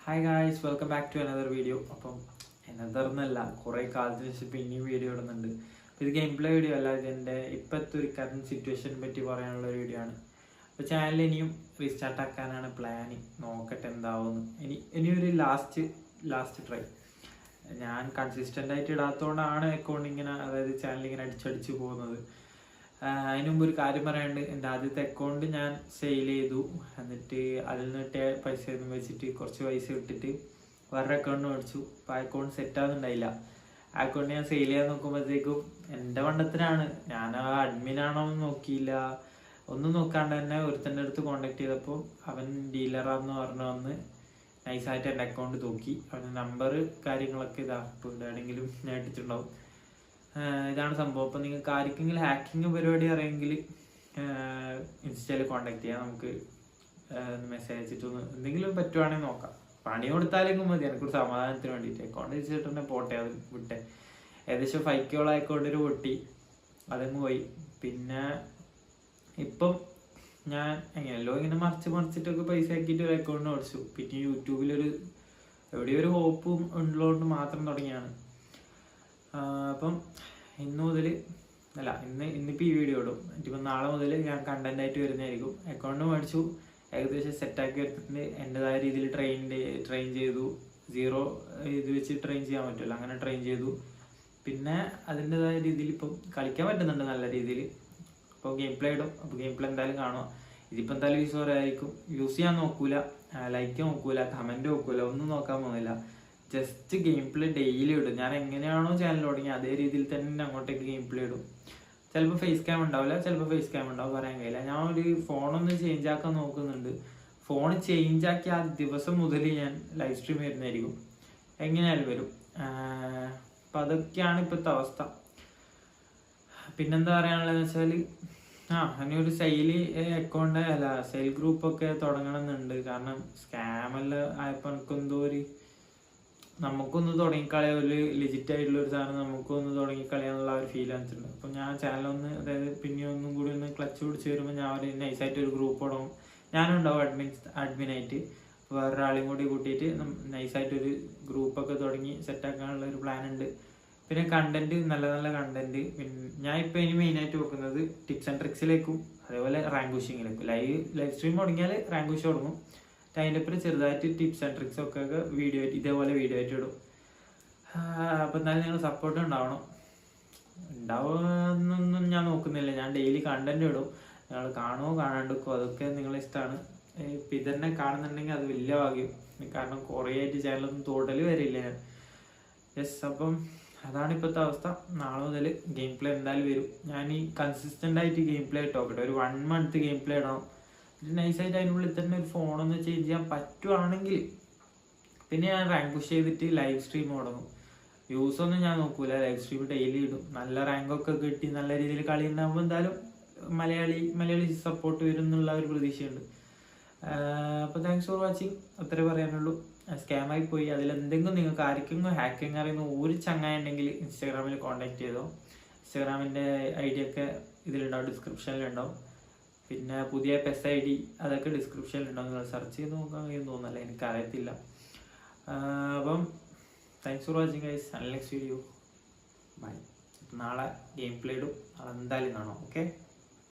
Hi guys, welcome back to another video. അപ്പം എന്നതർന്നല്ല, കുറേ കാലത്തിന് ശേഷം പിന്നെയും വീഡിയോ ഇടുന്നുണ്ട്. ഇത് ഗെയിം പ്ലേ വീഡിയോ അല്ല, ഇതിൻ്റെ ഇപ്പോഴത്തെ ഒരു കറണ്ട് സിറ്റുവേഷനെ പറ്റി പറയാനുള്ള ഒരു വീഡിയോ ആണ്. അപ്പോൾ ചാനൽ ഇനിയും റീസ്റ്റാർട്ട് ആക്കാനാണ് പ്ലാനിങ്. നോക്കട്ടെ എന്താവുമെന്ന്. ഇനിയൊരു ലാസ്റ്റ് ട്രൈ. ഞാൻ കൺസിസ്റ്റൻ്റ് ആയിട്ട് ഇടാത്തതുകൊണ്ടാണ് അക്കൗണ്ട് ഇങ്ങനെ, അതായത് ചാനൽ ഇങ്ങനെ അടിച്ചടിച്ച് പോകുന്നത്. അതിന് മുമ്പ് ഒരു കാര്യം പറയാനുണ്ട്. എൻ്റെ ആദ്യത്തെ അക്കൗണ്ട് ഞാൻ സെയിൽ ചെയ്തു. എന്നിട്ട് അതിൽ നിന്ന് പൈസ ഒന്നും വെച്ചിട്ട് കുറച്ച് പൈസ ഇട്ടിട്ട് വേറെ അക്കൗണ്ട് മേടിച്ചു. അപ്പോൾ ആ അക്കൗണ്ട് സെറ്റ് ആവുന്നുണ്ടായില്ല. ആ അക്കൗണ്ട് ഞാൻ സെയിൽ ചെയ്യാൻ നോക്കുമ്പോഴത്തേക്കും എൻ്റെ മണ്ടത്തിനാണ്. ഞാൻ ആ അഡ്മിനാണോ എന്ന് നോക്കിയില്ല, ഒന്നും നോക്കാണ്ട് തന്നെ ഒരുത്തൻ്റെ അടുത്ത് കോണ്ടാക്ട് ചെയ്തപ്പോൾ അവൻ ഡീലറാന്ന് പറഞ്ഞു വന്ന് നൈസായിട്ട് എൻ്റെ അക്കൗണ്ട് തൂക്കി. അവൻ്റെ നമ്പർ കാര്യങ്ങളൊക്കെ ഇതാ, ഇപ്പോൾ എവിടെയെങ്കിലും ഞാൻ ഇട്ടിട്ടുണ്ടാവും. ഇതാണ് സംഭവം. അപ്പോൾ നിങ്ങൾക്ക് ആർക്കെങ്കിലും ഹാക്കിങ് പരിപാടി അറിയെങ്കിൽ ഇൻസ്റ്റയിൽ കോണ്ടാക്ട് ചെയ്യാം. നമുക്ക് മെസ്സേജ് അയച്ചിട്ടൊന്ന് എന്തെങ്കിലും പറ്റുവാണെങ്കിൽ നോക്കാം. പണി കൊടുത്താലെങ്കിലും മതി, എനിക്കൊരു സമാധാനത്തിന് വേണ്ടിയിട്ട്. അക്കൗണ്ട് വെച്ചിട്ടുണ്ടെ പോട്ടെ, അത് വിട്ടെ. ഏകദേശം 5K അക്കൗണ്ടിൽ പൊട്ടി, അതങ്ങ് പോയി. പിന്നെ ഇപ്പം ഞാൻ എങ്ങനെയല്ലോ ഇങ്ങനെ മറിച്ചിട്ടൊക്കെ പൈസ ആക്കിയിട്ട് ഒരു അക്കൗണ്ട് മേടിച്ചു. പിന്നെ യൂട്യൂബിലൊരു എവിടെയൊരു ഹോപ്പും ഉള്ളതുകൊണ്ട് മാത്രം തുടങ്ങിയാണ്. അപ്പം ഇന്നിപ്പോൾ ഈ വീഡിയോ ഇടും. ഇപ്പം നാളെ മുതൽ ഞാൻ കണ്ടന്റ് ആയിട്ട് വരുന്നതായിരിക്കും. അക്കൗണ്ട് മേടിച്ചു, ഏകദേശം സെറ്റാക്കി എടുത്തിട്ടുണ്ട്. എൻ്റെതായ രീതിയിൽ ട്രെയിൻ ചെയ്തു. 0 ഇത് വെച്ച് ട്രെയിൻ ചെയ്യാൻ പറ്റില്ല, അങ്ങനെ ട്രെയിൻ ചെയ്തു. പിന്നെ അതിൻ്റെതായ രീതിയിൽ ഇപ്പം കളിക്കാൻ പറ്റുന്നുണ്ട് നല്ല രീതിയിൽ. അപ്പോൾ ഗെയിം പ്ലേ ഇടും. അപ്പോൾ ഗെയിം പ്ലേ എന്തായാലും കാണുക. ഇതിപ്പോൾ എന്തായാലും യൂസ് ചെയ്യാൻ നോക്കൂല, ലൈക്ക് നോക്കൂല, കമൻറ്റ് നോക്കൂല, ഒന്നും നോക്കാൻ പോകുന്നില്ല. ജസ്റ്റ് ഗെയിം പ്ലേ ഡെയിലി ഇടും. ഞാൻ എങ്ങനെയാണോ ചാനൽ തുടങ്ങി അതേ രീതിയിൽ തന്നെ അങ്ങോട്ടേക്ക് ഗെയിം പ്ലേ ഇടും. ചിലപ്പോൾ ഫേസ് ക്യാം ഉണ്ടാവില്ല, ചിലപ്പോൾ ഫേസ് ക്യാം ഉണ്ടാവും, പറയാൻ കഴിയില്ല. ഞാൻ ഒരു ഫോണൊന്ന് ചേഞ്ച് ആക്കാൻ നോക്കുന്നുണ്ട്. ഫോൺ ചേഞ്ച് ആക്കി ആ ദിവസം മുതൽ ഞാൻ ലൈവ് സ്ട്രീം വരുന്നതായിരിക്കും, എങ്ങനെയായാലും വരും. അപ്പം അതൊക്കെയാണ് ഇപ്പോഴത്തെ അവസ്ഥ. പിന്നെന്താ പറയാനുള്ളതെന്ന് വെച്ചാൽ, അങ്ങനെയൊരു സെയിൽ ഗ്രൂപ്പൊക്കെ തുടങ്ങണമെന്നുണ്ട്. കാരണം സ്കാമെല്ലാം ആയപ്പോൾ എനിക്കെന്തോ നമുക്കൊന്ന് തുടങ്ങിക്കളയാൻ, ഒരു ലെജിറ്റ് ആയിട്ടുള്ള ഒരു സാധനം നമുക്കൊന്ന് തുടങ്ങിക്കളയാന്നുള്ള ഒരു ഫീൽ വന്നിട്ടുണ്ട്. അപ്പം ഞാൻ ചാനലൊന്ന്, അതായത് പിന്നെ ഒന്നും കൂടി ഒന്ന് ക്ലച്ച് പിടിച്ച് വരുമ്പോൾ ഞാൻ ഒരു നൈസായിട്ട് ഒരു ഗ്രൂപ്പ് തുടങ്ങും. ഞാനും ഉണ്ടാവും അഡ്മിനായിട്ട്. വേറൊരാളെയും കൂടി കൂട്ടിയിട്ട് നൈസായിട്ടൊരു ഗ്രൂപ്പൊക്കെ തുടങ്ങി സെറ്റാക്കാനുള്ള ഒരു പ്ലാൻ ഉണ്ട്. പിന്നെ കണ്ടന്റ്, നല്ല നല്ല കണ്ടന്റ്. പിന്നെ ഞാൻ ഇപ്പോൾ ഇനി മെയിനായിട്ട് നോക്കുന്നത് ടിപ്സ് ആൻഡ് ട്രിക്സിലേക്കും അതേപോലെ റാങ്ക് പുഷിങ്ങിലേക്കും. ലൈവ് സ്ട്രീം തുടങ്ങിയാൽ റാങ്ക് പുഷ് തുടങ്ങും. അതിൻ്റെ ഒപ്പം ചെറുതായിട്ട് ടിപ്സ് ആൻഡ് ട്രിക്സ് ഒക്കെ ഇതേപോലെ വീഡിയോ ആയിട്ട് ഇടും. അപ്പം എന്നാലും നിങ്ങൾ സപ്പോർട്ട് ഉണ്ടാവുമെന്നൊന്നും ഞാൻ നോക്കുന്നില്ല. ഞാൻ ഡെയിലി കണ്ടന്റ് ഇടും. നിങ്ങൾ കാണുമോ കാണാണ്ടിരിക്കുമോ അതൊക്കെ നിങ്ങളെ ഇഷ്ടമാണ്. ഇപ്പം ഇതന്നെ കാണുന്നുണ്ടെങ്കിൽ അത് വലിയ ഭാഗ്യം. കാരണം കുറേ ആയിട്ട് ചാനലൊന്നും ടോട്ടലി വരില്ല ഞാൻ. അപ്പം അതാണ് ഇപ്പോഴത്തെ അവസ്ഥ. നാളെ മുതൽ ഗെയിം പ്ലേ എന്തായാലും വരും. ഞാൻ ഈ കൺസിസ്റ്റൻ്റ് ആയിട്ട് ഗെയിം പ്ലേ ഇട്ടോക്കട്ടെ. ഒരു 1 month ഗെയിം പ്ലേ ഇടണം. നൈസായിട്ട് അതിനുള്ളിൽ തന്നെ ഒരു ഫോണൊന്ന് ചേഞ്ച് ചെയ്യാൻ പറ്റുവാണെങ്കിൽ പിന്നെ ഞാൻ റാങ്ക് പുഷ് ചെയ്തിട്ട് ലൈവ് സ്ട്രീം തുടങ്ങും. വ്യൂസൊന്നും ഞാൻ നോക്കൂല, ലൈവ് സ്ട്രീം ഡെയിലി ഇടും. നല്ല റാങ്കൊക്കെ കിട്ടി നല്ല രീതിയിൽ കളി ഉണ്ടാകുമ്പോൾ എന്തായാലും മലയാളി സപ്പോർട്ട് വരും എന്നുള്ള ഒരു പ്രതീക്ഷയുണ്ട്. അപ്പോൾ താങ്ക്സ് ഫോർ വാച്ചിങ്, അത്രേ പറയാനുള്ളൂ. സ്കാമായി പോയി. അതിലെന്തെങ്കിലും നിങ്ങൾക്ക് ആർക്കെങ്കിലും ഹാക്കിങ് അറിയുന്ന ഒരു ചങ്ങായി ഉണ്ടെങ്കിൽ ഇൻസ്റ്റാഗ്രാമിൽ കോൺടാക്ട് ചെയ്തോ. ഇൻസ്റ്റാഗ്രാമിൻ്റെ ID ഒക്കെ ഇതിലുണ്ടാവും, ഡിസ്ക്രിപ്ഷനിലുണ്ടാവും. പിന്നെ പുതിയ PES ID അതൊക്കെ ഡിസ്ക്രിപ്ഷനിലുണ്ടാവും. നിങ്ങൾ സെർച്ച് ചെയ്ത് നോക്കാൻ കഴിയുമെന്ന് തോന്നുന്നല്ല, എനിക്കറിയത്തില്ല. അപ്പം thanks for watching guys. Next video bye. നാളെ ഗെയിം പ്ലേ ഇടും, അതെന്തായാലും കാണാം. ഓക്കെ.